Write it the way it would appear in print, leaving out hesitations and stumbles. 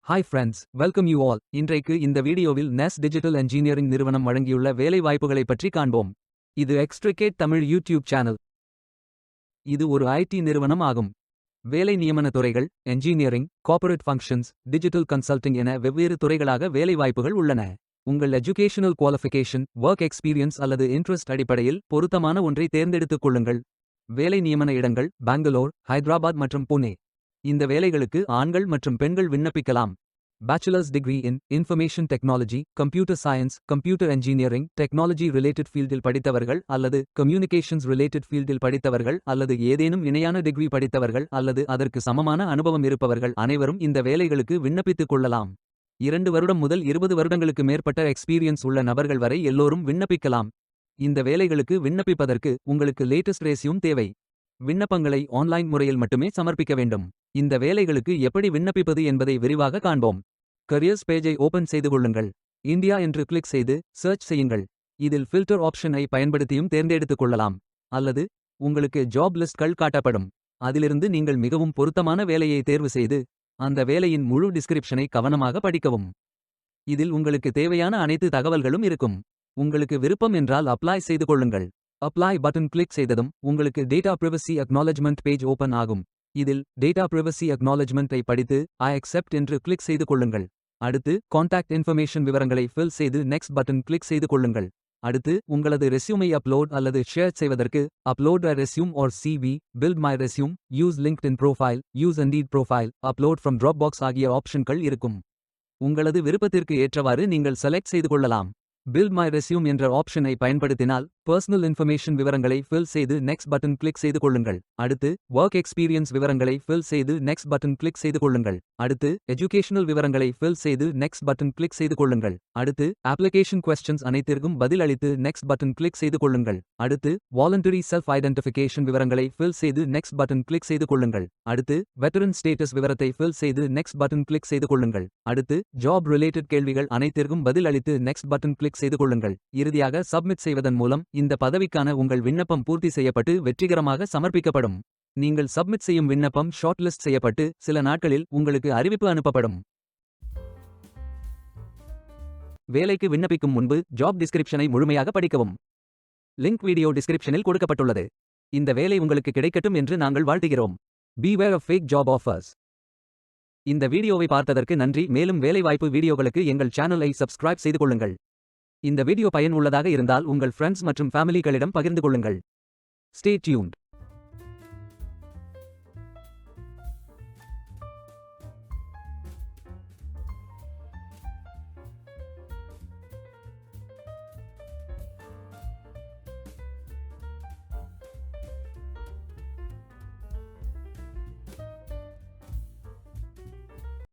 Hi friends, welcome you all. இன்றைக்கு இந்த வீடியோவில் நெஸ் டிஜிட்டல் என்ஜினியரிங் நிறுவனம் வழங்கியுள்ள வேலை வாய்ப்புகளை பற்றி காண்போம். இது எக்ஸ்ட்ரிகேட் தமிழ் யூடியூப் சேனல். இது ஒரு ஐடி நிறுவனம் ஆகும். வேலை நியமன துறைகள் engineering, corporate functions, digital consulting என வெவ்வேறு துறைகளாக வேலை வாய்ப்புகள் உள்ளன. உங்கள் எஜுகேஷனல் குவாலிஃபிகேஷன், ஒர்க் எக்ஸ்பீரியன்ஸ் அல்லது இன்ட்ரெஸ்ட் அடிப்படையில் பொருத்தமான ஒன்றை தேர்ந்தெடுத்துக் கொள்ளுங்கள். வேலை நியமன இடங்கள் பெங்களூர், ஹைதராபாத் மற்றும் புனே. இந்த வேலைகளுக்கு ஆண்கள் மற்றும் பெண்கள் விண்ணப்பிக்கலாம். Bachelors degree in information technology, computer science, computer engineering, technology related ஃபீல்டில் படித்தவர்கள் அல்லது கம்யூனிகேஷன்ஸ் ரிலேட்டட் ஃபீல்டில் படித்தவர்கள் அல்லது ஏதேனும் இணையான டிகிரி படித்தவர்கள் அல்லது அதற்கு சமமான அனுபவம் இருப்பவர்கள் அனைவரும் இந்த வேலைகளுக்கு விண்ணப்பித்துக் கொள்ளலாம். 2 வருடம் முதல் 20 வருடங்களுக்கு மேற்பட்ட எக்ஸ்பீரியன்ஸ் உள்ள நபர்கள் வரை எல்லோரும் விண்ணப்பிக்கலாம். இந்த வேலைகளுக்கு விண்ணப்பிப்பதற்கு உங்களுக்கு லேட்டஸ்ட் ரெஸ்யூம் தேவை. விண்ணப்பங்களை ஆன்லைன் முறையில் மட்டுமே சமர்ப்பிக்க வேண்டும். இந்த வேலைகளுக்கு எப்படி விண்ணப்பிப்பது என்பதை விரிவாக காண்போம். கரியர்ஸ் பேஜை ஓபன் செய்து கொள்ளுங்கள். இந்தியா என்று கிளிக் செய்து சர்ச் செய்யுங்கள். இதில் ஃபில்டர் ஆப்ஷனை பயன்படுத்தியும் தேர்ந்தெடுத்துக் கொள்ளலாம். அல்லது உங்களுக்கு ஜாப் லிஸ்ட்கள் காட்டப்படும். அதிலிருந்து நீங்கள் மிகவும் பொருத்தமான வேலையை தேர்வு செய்து அந்த வேலையின் முழு டிஸ்கிரிப்ஷனை கவனமாக படிக்கவும். இதில் உங்களுக்கு தேவையான அனைத்து தகவல்களும் இருக்கும். உங்களுக்கு விருப்பம் என்றால் அப்ளை செய்து கொள்ளுங்கள். அப்ளை பட்டன் கிளிக் செய்ததும் உங்களுக்கு data privacy acknowledgement page open ஆகும். இதில் டேட்டா பிரைவசி அக்னாலஜ்மெண்ட்டை படித்து ஐ அக்செப்ட் என்று கிளிக் செய்து கொள்ளுங்கள். அடுத்து கான்டாக்ட் இன்ஃபர்மேஷன் விவரங்களை ஃபில் செய்து நெக்ஸ்ட் பட்டன் கிளிக் செய்து கொள்ளுங்கள். அடுத்து உங்களது ரெஸ்யூமை அப்லோட் அல்லது ஷேர் செய்வதற்கு upload a resume or CV, build my resume, use LinkedIn profile, use Indeed profile, upload from Dropbox ஆகிய ஆப்ஷன்கள் இருக்கும். உங்களது விருப்பத்திற்கு ஏற்றவாறு நீங்கள் செலக்ட் செய்து கொள்ளலாம். பில்ட் மை ரெஸ்யூம் என்ற ஆப்ஷனை பயன்படுத்தினால் பர்சனல் இன்ஃபர்மேஷன் விவரங்களை ஃபில் செய்து நெக்ஸ்ட் பட்டன் கிளிக் செய்து கொள்ளுங்கள். அடுத்து ஒர்க் எக்ஸ்பீரியன்ஸ் விவரங்களை ஃபில் செய்து நெக்ஸ்ட் பட்டன் கிளிக் செய்து கொள்ளுங்கள். அடுத்து எஜுகேஷனல் விவரங்களை ஃபில் செய்து நெக்ஸ்ட் பட்டன் கிளிக் செய்து கொள்ளுங்கள். அடுத்து அப்ளிகேஷன் கொஸ்டின்ஸ் அனைத்திற்கும் பதில் அளித்து நெக்ஸ்ட் பட்டன் கிளிக் செய்து கொள்ளுங்கள். அடுத்து வாலண்டரி செல்ஃப் ஐடென்டிஃபிகேஷன் விவரங்களை ஃபில் செய்து நெக்ஸ்ட் பட்டன் கிளிக் செய்து கொள்ளுங்கள். அடுத்து வெட்டரன் ஸ்டேட்டஸ் விவரத்தை ஃபில் செய்து நெக்ஸ்ட் பட்டன் கிளிக் செய்து கொள்ளுங்கள். அடுத்து ஜாப் ரிலேட்டட் கேள்விகள் அனைத்திற்கும் பதில் அளித்து நெக்ஸ்ட் பட்டன் கிளிக் செய்து கொள்ளுங்கள். இறுதியாக சப்மிட் செய்வதன் மூலம் இந்த பதவிக்கான உங்கள் விண்ணப்பம் பூர்த்தி செய்யப்பட்டு வெற்றிகரமாக சமர்ப்பிக்கப்படும். நீங்கள் சப்மிட் செய்யும் விண்ணப்பம் ஷார்ட் லிஸ்ட் செய்யப்பட்டு சில நாட்களில் உங்களுக்கு அறிவிப்பு அனுப்பப்படும். வேலைக்கு விண்ணப்பிக்கும் முன்பு ஜாப் டிஸ்கிரிப்ஷனை முழுமையாக படிக்கவும். லிங்க் வீடியோ டிஸ்கிரிப்ஷனில் கொடுக்கப்பட்டுள்ளது. இந்த வேலை உங்களுக்கு கிடைக்கட்டும் என்று நாங்கள் வாழ்த்துகிறோம். Beware of fake job offers. இந்த வீடியோவை பார்த்ததற்கு நன்றி. மேலும் வேலைவாய்ப்பு வீடியோகளுக்கு எங்கள் சேனலை சப்ஸ்கிரைப் செய்து கொள்ளுங்கள். இந்த வீடியோ பயன் உள்ளதாக இருந்தால் உங்கள் ஃப்ரெண்ட்ஸ் மற்றும் ஃபேமிலிகளிடம் பகிர்ந்து கொள்ளுங்கள். Stay tuned.